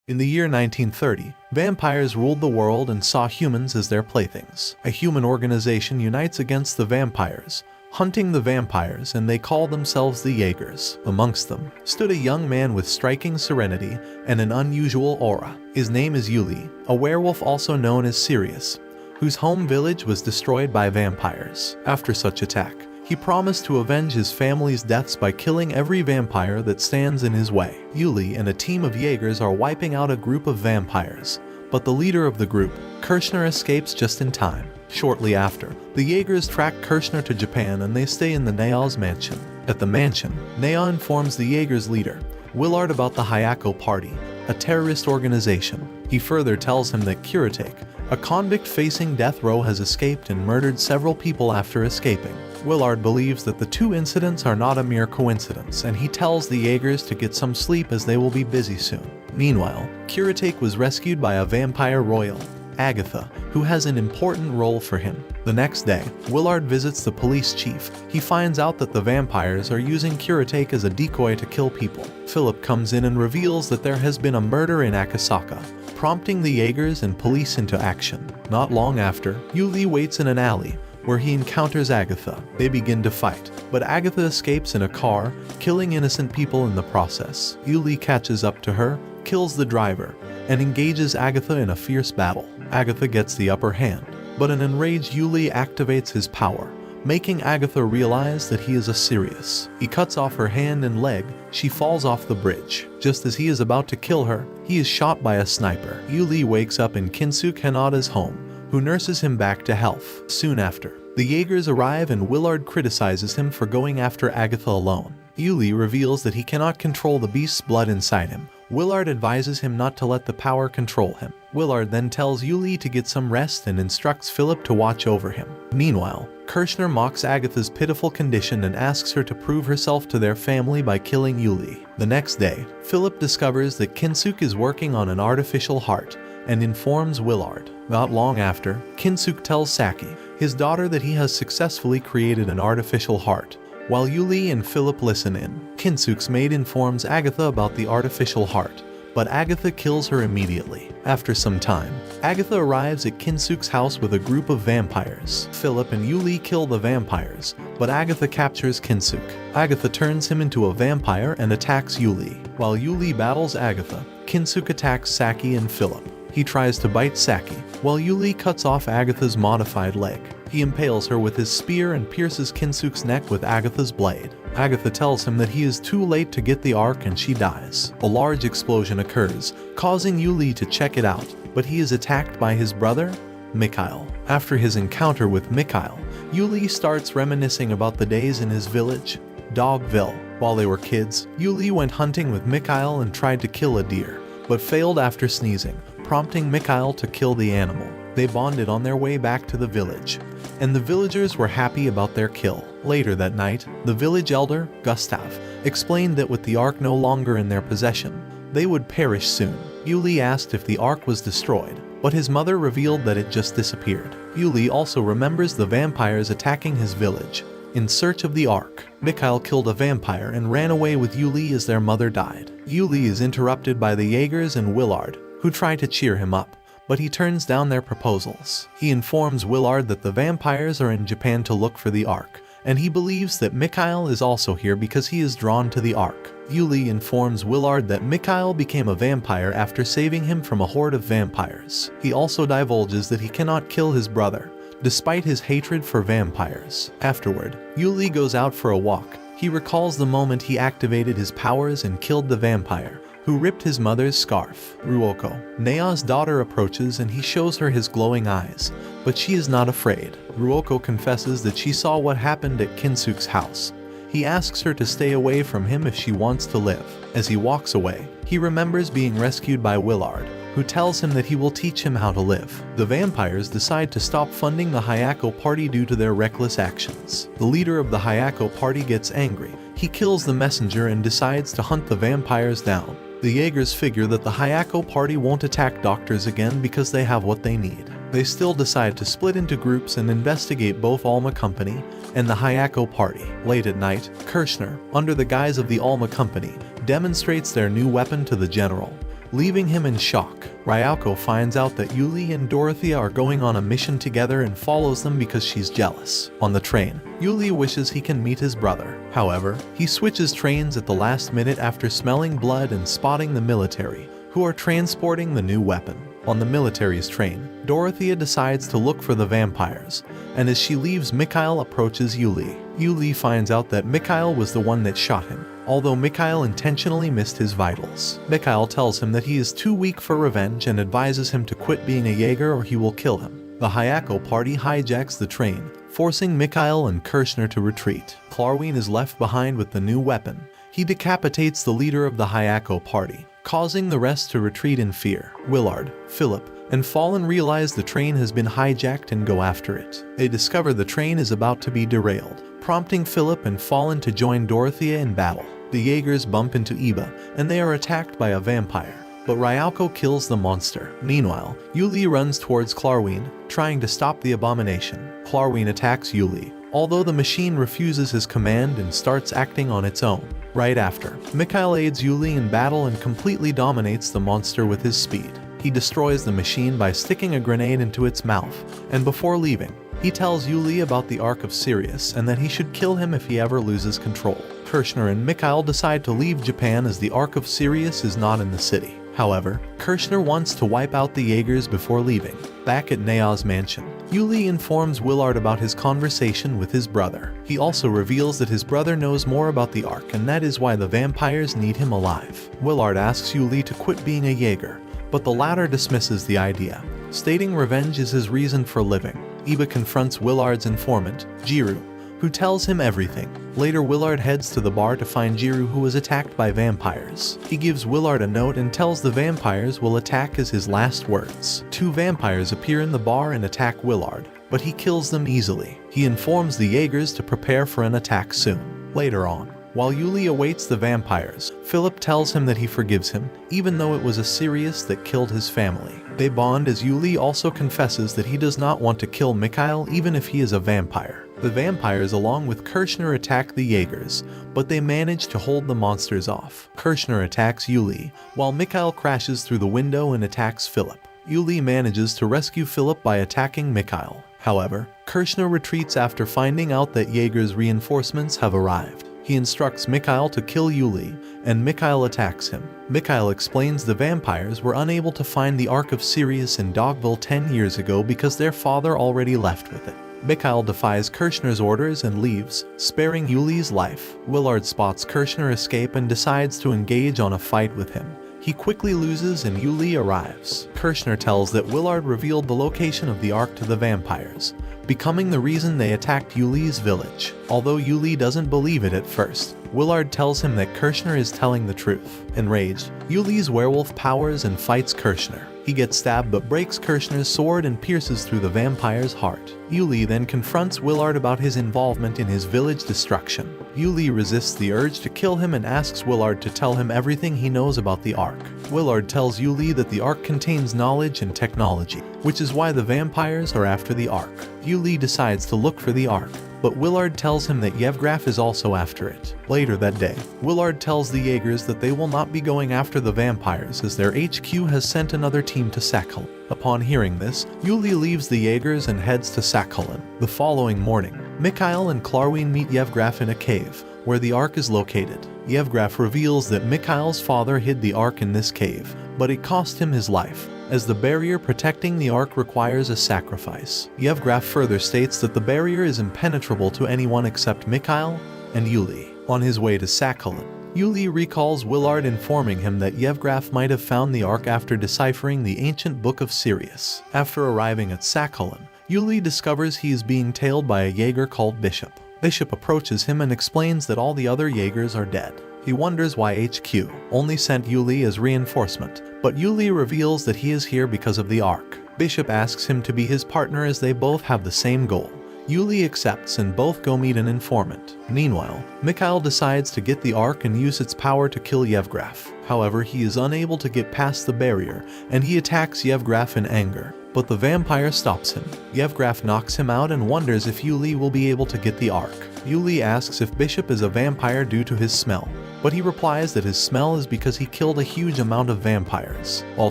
In the year 1930, vampires ruled the world and saw humans as their playthings. A human organization unites against the vampires, hunting the vampires, and they call themselves the Jaegers. Amongst them stood a young man with striking serenity and an unusual aura. His name is Yuli, a werewolf also known as Sirius, whose home village was destroyed by vampires. After such attack, he promised to avenge his family's deaths by killing every vampire that stands in his way. Yuli and a team of Jaegers are wiping out a group of vampires, but the leader of the group, Kirchner, escapes just in time. Shortly after, the Jaegers track Kirchner to Japan and they stay in the Naya's mansion. At the mansion, Naya informs the Jaegers' leader, Willard, about the Hayako Party, a terrorist organization. He further tells him that Kuretake, a convict facing death row, has escaped and murdered several people after escaping. Willard believes that the two incidents are not a mere coincidence, and he tells the Jaegers to get some sleep as they will be busy soon. Meanwhile, Kuretake was rescued by a vampire royal, Agatha, who has an important role for him. The next day, Willard visits the police chief. He finds out that the vampires are using Kuretake as a decoy to kill people. Philip comes in and reveals that there has been a murder in Akasaka, prompting the Jaegers and police into action. Not long after, Yuli waits in an alley, where he encounters Agatha. They begin to fight, but Agatha escapes in a car, killing innocent people in the process. Yuli catches up to her, kills the driver, and engages Agatha in a fierce battle. Agatha gets the upper hand, but an enraged Yuli activates his power, making Agatha realize that he is a Sirius. He cuts off her hand and leg. She falls off the bridge. Just as he is about to kill her, he is shot by a sniper. Yuli wakes up in Kinsuke Hanada's home, who nurses him back to health. Soon after, the Jaegers arrive and Willard criticizes him for going after Agatha alone. Yuli reveals that he cannot control the beast's blood inside him. Willard advises him not to let the power control him. Willard then tells Yuli to get some rest and instructs Philip to watch over him. Meanwhile, Kirchner mocks Agatha's pitiful condition and asks her to prove herself to their family by killing Yuli. The next day, Philip discovers that Kinsuke is working on an artificial heart and informs Willard. Not long after, Kinsuke tells Saki, his daughter, that he has successfully created an artificial heart. While Yuli and Philip listen in, Kinsuke's maid informs Agatha about the artificial heart, but Agatha kills her immediately. After some time, Agatha arrives at Kinsuke's house with a group of vampires. Philip and Yuli kill the vampires, but Agatha captures Kinsuke. Agatha turns him into a vampire and attacks Yuli. While Yuli battles Agatha, Kinsuke attacks Saki and Philip. He tries to bite Saki, while Yuli cuts off Agatha's modified leg. He impales her with his spear and pierces Kinsuke's neck with Agatha's blade. Agatha tells him that he is too late to get the Ark and she dies. A large explosion occurs, causing Yuli to check it out, but he is attacked by his brother, Mikhail. After his encounter with Mikhail, Yuli starts reminiscing about the days in his village, Dogville. While they were kids, Yuli went hunting with Mikhail and tried to kill a deer, but failed after sneezing, prompting Mikhail to kill the animal. They bonded on their way back to the village, and the villagers were happy about their kill. Later that night, the village elder, Gustav, explained that with the Ark no longer in their possession, they would perish soon. Yuli asked if the Ark was destroyed, but his mother revealed that it just disappeared. Yuli also remembers the vampires attacking his village in search of the Ark. Mikhail killed a vampire and ran away with Yuli as their mother died. Yuli is interrupted by the Jaegers and Willard, who try to cheer him up, but he turns down their proposals. He informs Willard that the vampires are in Japan to look for the Ark, and he believes that Mikhail is also here because he is drawn to the Ark. Yuli informs Willard that Mikhail became a vampire after saving him from a horde of vampires. He also divulges that he cannot kill his brother, despite his hatred for vampires. Afterward, Yuli goes out for a walk. He recalls the moment he activated his powers and killed the vampire, who ripped his mother's scarf. Ruoko, Naya's daughter, approaches and he shows her his glowing eyes, but she is not afraid. Ruoko confesses that she saw what happened at Kinsuke's house. He asks her to stay away from him if she wants to live. As he walks away, he remembers being rescued by Willard, who tells him that he will teach him how to live. The vampires decide to stop funding the Hayako Party due to their reckless actions. The leader of the Hayako Party gets angry. He kills the messenger and decides to hunt the vampires down. The Jaegers figure that the Hayako Party won't attack doctors again because they have what they need. They still decide to split into groups and investigate both Alma Company and the Hayako Party. Late at night, Kirchner, under the guise of the Alma Company, demonstrates their new weapon to the general, leaving him in shock. Ryoko finds out that Yuli and Dorothea are going on a mission together and follows them because she's jealous. On the train, Yuli wishes he can meet his brother. However, he switches trains at the last minute after smelling blood and spotting the military, who are transporting the new weapon. On the military's train, Dorothea decides to look for the vampires, and as she leaves, Mikhail approaches Yuli. Yuli finds out that Mikhail was the one that shot him, although Mikhail intentionally missed his vitals. Mikhail tells him that he is too weak for revenge and advises him to quit being a Jaeger or he will kill him. The Hayako party hijacks the train, forcing Mikhail and Kirschner to retreat. Klarwin is left behind with the new weapon. He decapitates the leader of the Hayako party, causing the rest to retreat in fear. Willard, Philip, and Fallen realize the train has been hijacked and go after it. They discover the train is about to be derailed, prompting Philip and Fallen to join Dorothea in battle. The Jaegers bump into Iba, and they are attacked by a vampire, but Ryoko kills the monster. Meanwhile, Yuli runs towards Klarwin, trying to stop the abomination. Klarwin attacks Yuli, although the machine refuses his command and starts acting on its own. Right after, Mikhail aids Yuli in battle and completely dominates the monster with his speed. He destroys the machine by sticking a grenade into its mouth, and before leaving, he tells Yuli about the Ark of Sirius and that he should kill him if he ever loses control. Kirschner and Mikhail decide to leave Japan as the Ark of Sirius is not in the city. However, Kirschner wants to wipe out the Jaegers before leaving. Back at Nea's mansion, Yuli informs Willard about his conversation with his brother. He also reveals that his brother knows more about the Ark, and that is why the vampires need him alive. Willard asks Yuli to quit being a Jaeger, but the latter dismisses the idea, stating revenge is his reason for living. Iba confronts Willard's informant, Jiru, who tells him everything. Later, Willard heads to the bar to find Jiru, who was attacked by vampires. He gives Willard a note and tells the vampires will attack as his last words. 2 vampires appear in the bar and attack Willard, but he kills them easily. He informs the Jaegers to prepare for an attack soon. Later on, while Yuli awaits the vampires, Philip tells him that he forgives him, even though it was a Sirius that killed his family. They bond as Yuli also confesses that he does not want to kill Mikhail even if he is a vampire. The vampires along with Kirschner attack the Jaegers, but they manage to hold the monsters off. Kirschner attacks Yuli, while Mikhail crashes through the window and attacks Philip. Yuli manages to rescue Philip by attacking Mikhail. However, Kirschner retreats after finding out that Jaeger's reinforcements have arrived. He instructs Mikhail to kill Yuli, and Mikhail attacks him. Mikhail explains the vampires were unable to find the Ark of Sirius in Dogville 10 years ago because their father already left with it. Mikhail defies Kirschner's orders and leaves, sparing Yuli's life. Willard spots Kirschner escape and decides to engage on a fight with him. He quickly loses and Yuli arrives. Kirschner tells that Willard revealed the location of the Ark to the vampires, becoming the reason they attacked Yuli's village. Although Yuli doesn't believe it at first, Willard tells him that Kirschner is telling the truth. Enraged, Yuli's werewolf powers and fights Kirschner. He gets stabbed but breaks Kirschner's sword and pierces through the vampire's heart. Yuli then confronts Willard about his involvement in his village destruction. Yuli resists the urge to kill him and asks Willard to tell him everything he knows about the Ark. Willard tells Yuli that the Ark contains knowledge and technology, which is why the vampires are after the Ark. Yuli decides to look for the Ark, but Willard tells him that Yevgraf is also after it. Later that day, Willard tells the Jaegers that they will not be going after the vampires as their HQ has sent another team to Sakhalin. Upon hearing this, Yuli leaves the Jaegers and heads to Sakhalin. The following morning, Mikhail and Klarwin meet Yevgraf in a cave, where the Ark is located. Yevgraf reveals that Mikhail's father hid the Ark in this cave, but it cost him his life, as the barrier protecting the Ark requires a sacrifice. Yevgraf further states that the barrier is impenetrable to anyone except Mikhail and Yuli. On his way to Sakhalin, Yuli recalls Willard informing him that Yevgraf might have found the Ark after deciphering the ancient Book of Sirius. After arriving at Sakhalin, Yuli discovers he is being tailed by a Jaeger called Bishop. Bishop approaches him and explains that all the other Jaegers are dead. He wonders why HQ only sent Yuli as reinforcement, but Yuli reveals that he is here because of the Ark. Bishop asks him to be his partner as they both have the same goal. Yuli accepts and both go meet an informant. Meanwhile, Mikhail decides to get the Ark and use its power to kill Yevgraf. However, he is unable to get past the barrier, and he attacks Yevgraf in anger, but the vampire stops him. Yevgraf knocks him out and wonders if Yuli will be able to get the Ark. Yuli asks if Bishop is a vampire due to his smell, but he replies that his smell is because he killed a huge amount of vampires. While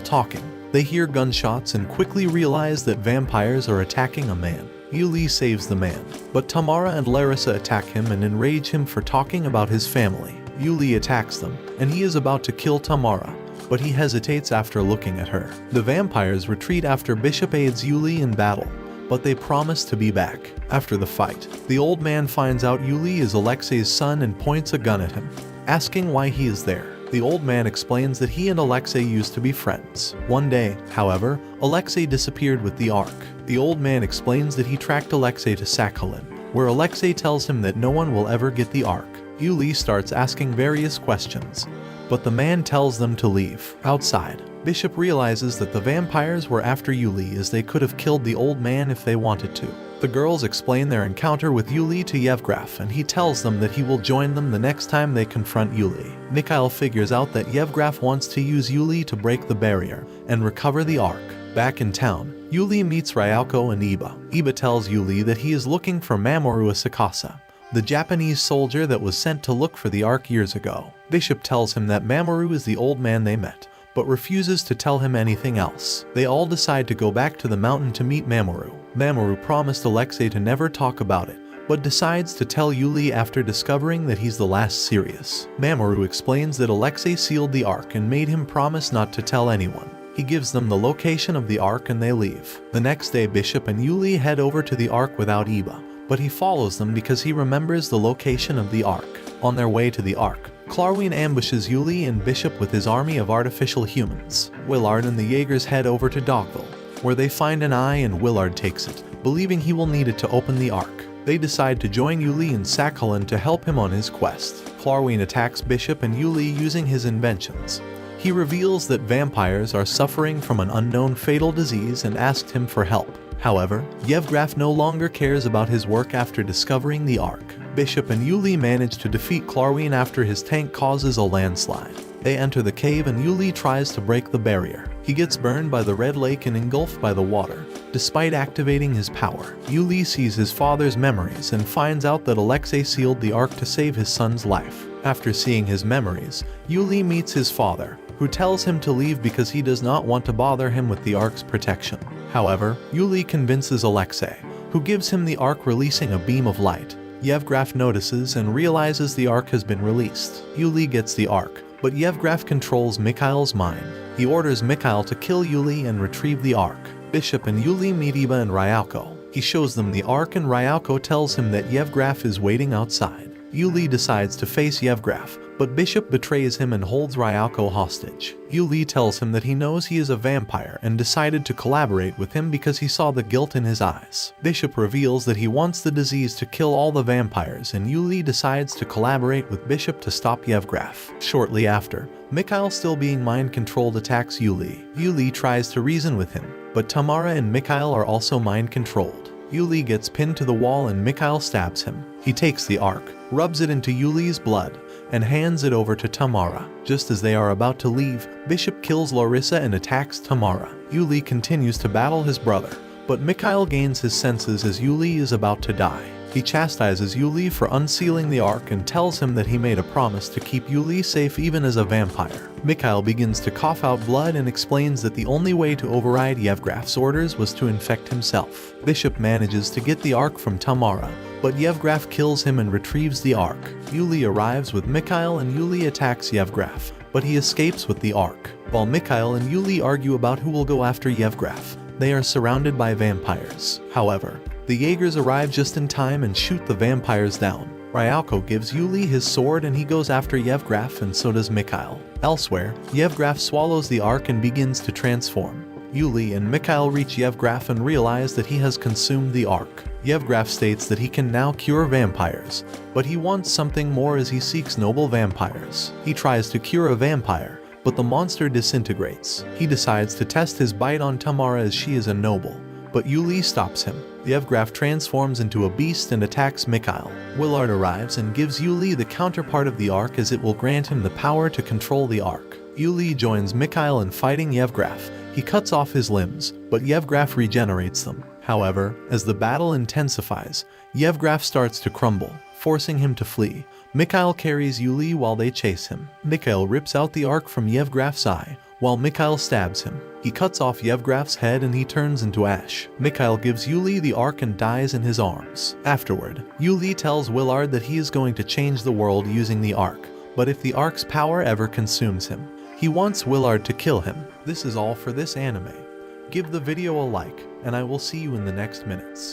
talking, they hear gunshots and quickly realize that vampires are attacking a man. Yuli saves the man, but Tamara and Larissa attack him and enrage him for talking about his family. Yuli attacks them, and he is about to kill Tamara, but he hesitates after looking at her. The vampires retreat after Bishop aids Yuli in battle, but they promise to be back. After the fight, the old man finds out Yuli is Alexei's son and points a gun at him, asking why he is there. The old man explains that he and Alexei used to be friends. One day, however, Alexei disappeared with the Ark. The old man explains that he tracked Alexei to Sakhalin, where Alexei tells him that no one will ever get the Ark. Yuli starts asking various questions, but the man tells them to leave. Outside, Bishop realizes that the vampires were after Yuli as they could have killed the old man if they wanted to. The girls explain their encounter with Yuli to Yevgraf, and he tells them that he will join them the next time they confront Yuli. Mikhail figures out that Yevgraf wants to use Yuli to break the barrier and recover the Ark. Back in town, Yuli meets Ryauko and Iba. Iba tells Yuli that he is looking for Mamoru Asakasa, the Japanese soldier that was sent to look for the Ark years ago. Bishop tells him that Mamoru is the old man they met, but refuses to tell him anything else. They all decide to go back to the mountain to meet Mamoru. Mamoru promised Alexei to never talk about it, but decides to tell Yuli after discovering that he's the last Sirius. Mamoru explains that Alexei sealed the Ark and made him promise not to tell anyone. He gives them the location of the Ark and they leave. The next day, Bishop and Yuli head over to the Ark without Iba, but he follows them because he remembers the location of the Ark. On their way to the Ark, Klarwin ambushes Yuli and Bishop with his army of artificial humans. Willard and the Jaegers head over to Dogville, where they find an eye and Willard takes it, believing he will need it to open the Ark. They decide to join Yuli in Sakhalin to help him on his quest. Klarwin attacks Bishop and Yuli using his inventions. He reveals that vampires are suffering from an unknown fatal disease and asks him for help. However, Yevgraf no longer cares about his work after discovering the Ark. Bishop and Yuli manage to defeat Klarwin after his tank causes a landslide. They enter the cave and Yuli tries to break the barrier. He gets burned by the red lake and engulfed by the water. Despite activating his power, Yuli sees his father's memories and finds out that Alexei sealed the Ark to save his son's life. After seeing his memories, Yuli meets his father, who tells him to leave because he does not want to bother him with the Ark's protection. However, Yuli convinces Alexei, who gives him the Ark, releasing a beam of light. Yevgraf notices and realizes the Ark has been released. Yuli gets the Ark, but Yevgraf controls Mikhail's mind. He orders Mikhail to kill Yuli and retrieve the Ark. Bishop and Yuli meet Iba and Ryauko. He shows them the Ark and Ryauko tells him that Yevgraf is waiting outside. Yuli decides to face Yevgraf, but Bishop betrays him and holds Ryauko hostage. Yuli tells him that he knows he is a vampire and decided to collaborate with him because he saw the guilt in his eyes. Bishop reveals that he wants the disease to kill all the vampires, and Yuli decides to collaborate with Bishop to stop Yevgraf. Shortly after, Mikhail, still being mind-controlled, attacks Yuli. Yuli tries to reason with him, but Tamara and Mikhail are also mind-controlled. Yuli gets pinned to the wall and Mikhail stabs him. He takes the Ark, rubs it into Yuli's blood, and hands it over to Tamara. Just as they are about to leave, Bishop kills Larissa and attacks Tamara. Yuli continues to battle his brother, but Mikhail gains his senses as Yuli is about to die. He chastises Yuli for unsealing the Ark and tells him that he made a promise to keep Yuli safe even as a vampire. Mikhail begins to cough out blood and explains that the only way to override Yevgraf's orders was to infect himself. Bishop manages to get the Ark from Tamara, but Yevgraf kills him and retrieves the Ark. Yuli arrives with Mikhail and Yuli attacks Yevgraf, but he escapes with the Ark. While Mikhail and Yuli argue about who will go after Yevgraf, they are surrounded by vampires. However, the Jaegers arrive just in time and shoot the vampires down. Ryauko gives Yuli his sword and he goes after Yevgraf, and so does Mikhail. Elsewhere, Yevgraf swallows the Ark and begins to transform. Yuli and Mikhail reach Yevgraf and realize that he has consumed the Ark. Yevgraf states that he can now cure vampires, but he wants something more as he seeks noble vampires. He tries to cure a vampire, but the monster disintegrates. He decides to test his bite on Tamara as she is a noble, but Yuli stops him. Yevgraf transforms into a beast and attacks Mikhail. Willard arrives and gives Yuli the counterpart of the Ark as it will grant him the power to control the Ark. Yuli joins Mikhail in fighting Yevgraf. He cuts off his limbs, but Yevgraf regenerates them. However, as the battle intensifies, Yevgraf starts to crumble, forcing him to flee, Mikhail carries Yuli while they chase him. Mikhail rips out the arc from Yevgraf's eye, while Mikhail stabs him. He cuts off Yevgraf's head and he turns into ash. Mikhail gives Yuli the arc and dies in his arms. Afterward, Yuli tells Willard that he is going to change the world using the arc, but if the arc's power ever consumes him, he wants Willard to kill him. This is all for this anime. Give the video a like, and I will see you in the next minutes.